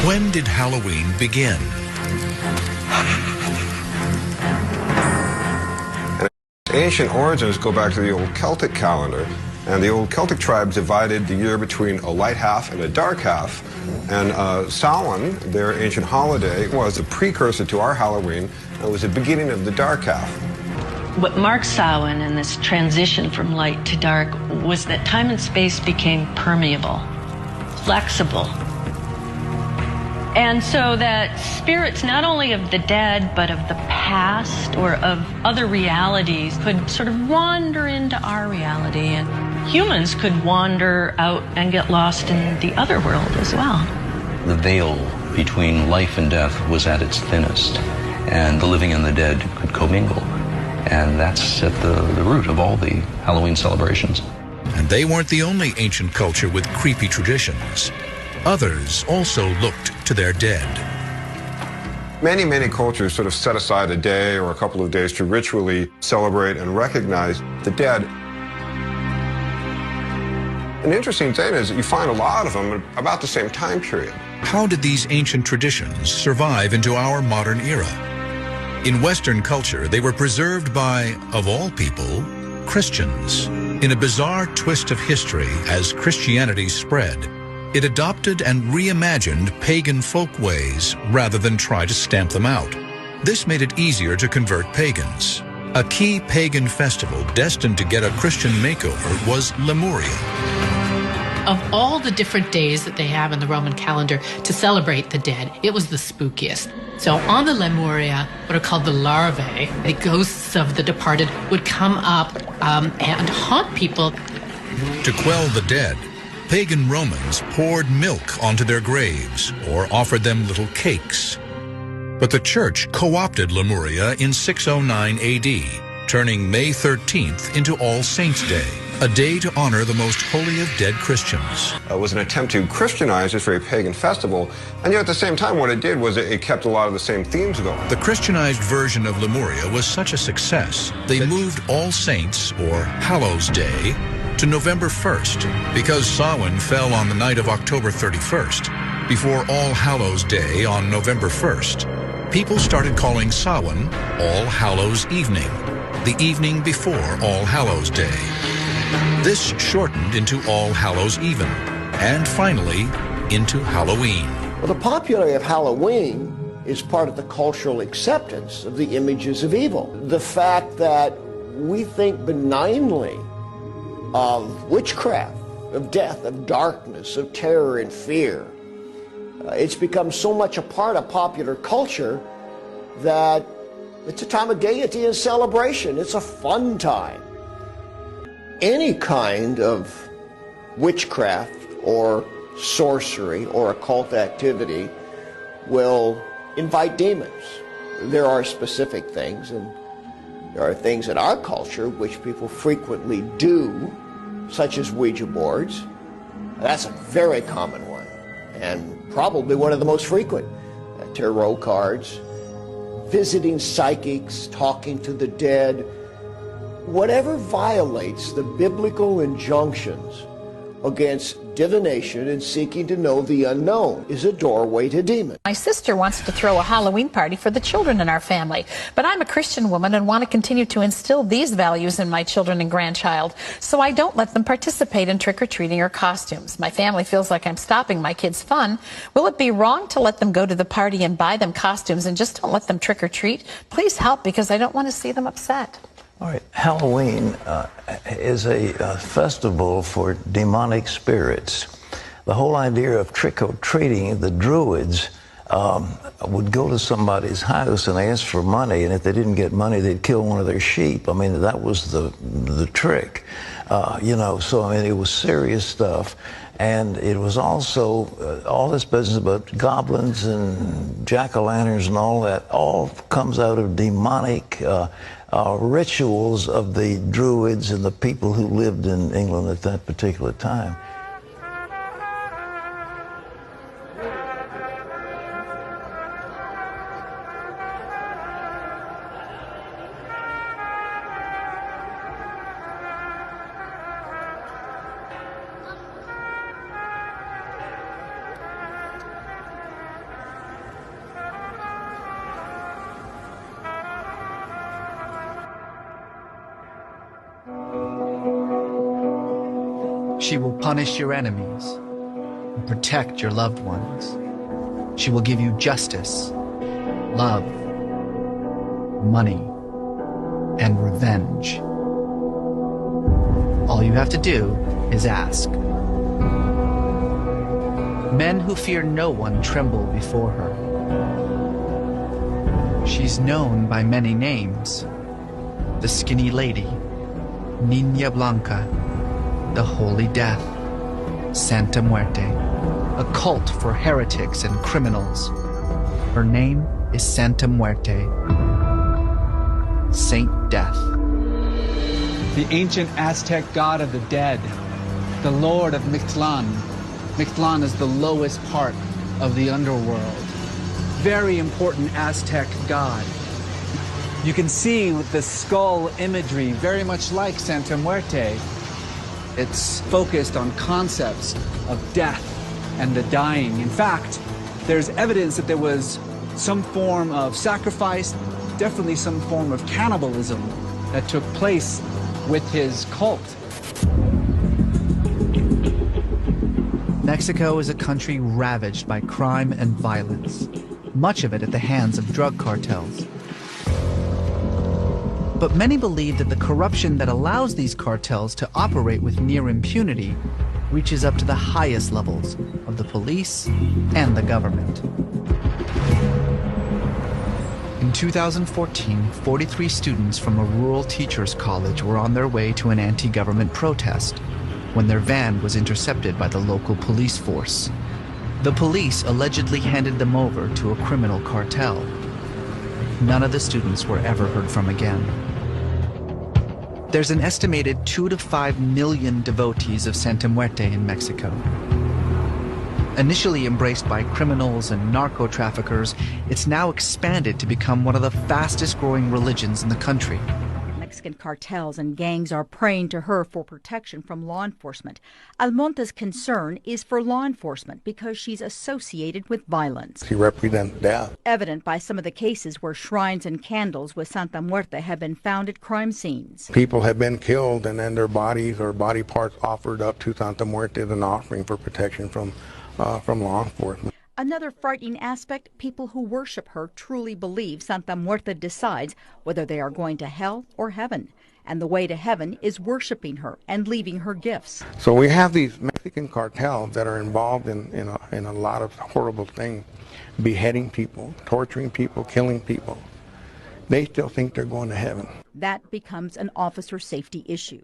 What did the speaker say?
When did Halloween begin? Ancient origins go back to the old Celtic calendar, and the old Celtic tribes divided the year between a light half and a dark half. And Samhain, their ancient holiday, was a precursor to our Halloween, and was the beginning of the dark half. What marks Samhain and this transition from light to dark was that time and space became permeable, flexible. And so that spirits, not only of the dead, but of the past or of other realities, could sort of wander into our reality. And humans could wander out and get lost in the other world as well. The veil between life and death was at its thinnest, and the living and the dead could commingle. And that's at the root of all the Halloween celebrations. And they weren't the only ancient culture with creepy traditions. Others also looked to their dead. Many cultures sort of set aside a day or a couple of days to ritually celebrate and recognize the dead. An interesting thing is that you find a lot of them about the same time period. How did these ancient traditions survive into our modern era? In Western culture, they were preserved by, of all people, Christians. In a bizarre twist of history, as Christianity spread, it adopted and reimagined pagan folkways rather than try to stamp them out. This made it easier to convert pagans. A key pagan festival destined to get a Christian makeover was Lemuria. Of all the different days that they have in the Roman calendar to celebrate the dead, it was the spookiest. So on the Lemuria, what are called the larvae, the ghosts of the departed, would come up and haunt people. To quell the dead, pagan Romans poured milk onto their graves or offered them little cakes. But the church co-opted Lemuria in 609 AD, turning May 13th into All Saints' Day, a day to honor the most holy of dead Christians. It was an attempt to Christianize this very pagan festival, and yet at the same time what it did was it kept a lot of the same themes going. The Christianized version of Lemuria was such a success, they moved All Saints, or Hallows Day, to November 1st, because Samhain fell on the night of October 31st, before All Hallows Day on November 1st. People started calling Samhain All Hallows Evening, the evening before All Hallows Day. This shortened into All Hallows Even, and finally, into Halloween. Well, the popularity of Halloween is part of the cultural acceptance of the images of evil. The fact that we think benignly of witchcraft, of death, of darkness, of terror and fear. It's become so much a part of popular culture that it's a time of gaiety and celebration. It's a fun time. Any kind of witchcraft or sorcery or occult activity will invite demons. There are specific things, and there are things in our culture which people frequently do, such as Ouija boards. That's a very common one, and probably one of the most frequent. Tarot cards, visiting psychics, talking to the dead. Whatever violates the biblical injunctions against divination and seeking to know the unknown is a doorway to demons. My sister wants to throw a Halloween party for the children in our family, but I'm a Christian woman and want to continue to instill these values in my children and grandchild, so I don't let them participate in trick-or-treating or costumes. My family feels like I'm stopping my kids' fun. Will it be wrong to let them go to the party and buy them costumes and just don't let them trick-or-treat? Please help, because I don't want to see them upset. All right, Halloween is a festival for demonic spirits. The whole idea of trick-or-treating, the Druids would go to somebody's house and ask for money, and if they didn't get money, they'd kill one of their sheep. I mean, that was the trick, you know, so I mean, it was serious stuff. And it was also all this business about goblins and jack-o'-lanterns and all that, all comes out of demonic rituals of the Druids and the people who lived in England at that particular time. She will punish your enemies and protect your loved ones. She will give you justice, love, money, and revenge. All you have to do is ask. Men who fear no one tremble before her. She's known by many names. The Skinny Lady, Niña Blanca, the Holy Death, Santa Muerte, a cult for heretics and criminals. Her name is Santa Muerte, Saint Death. The ancient Aztec god of the dead, the lord of Mictlan. Mictlan is the lowest part of the underworld. Very important Aztec god. You can see with the skull imagery, very much like Santa Muerte. It's focused on concepts of death and the dying. In fact, there's evidence that there was some form of sacrifice, definitely some form of cannibalism that took place with his cult. Mexico is a country ravaged by crime and violence, much of it at the hands of drug cartels. But many believe that the corruption that allows these cartels to operate with near impunity reaches up to the highest levels of the police and the government. In 2014, 43 students from a rural teachers' college were on their way to an anti-government protest when their van was intercepted by the local police force. The police allegedly handed them over to a criminal cartel. None of the students were ever heard from again. There's an estimated 2 to 5 million devotees of Santa Muerte in Mexico. Initially embraced by criminals and narco-traffickers, it's now expanded to become one of the fastest-growing religions in the country. Mexican cartels and gangs are praying to her for protection from law enforcement. Almonte's concern is for law enforcement because she's associated with violence. She represents death. Evident by some of the cases where shrines and candles with Santa Muerte have been found at crime scenes. People have been killed and then their bodies or body parts offered up to Santa Muerte as an offering for protection from law enforcement. Another frightening aspect, people who worship her truly believe Santa Muerte decides whether they are going to hell or heaven. And the way to heaven is worshiping her and leaving her gifts. So we have these Mexican cartels that are involved in a lot of horrible things, beheading people, torturing people, killing people. They still think they're going to heaven. That becomes an officer safety issue.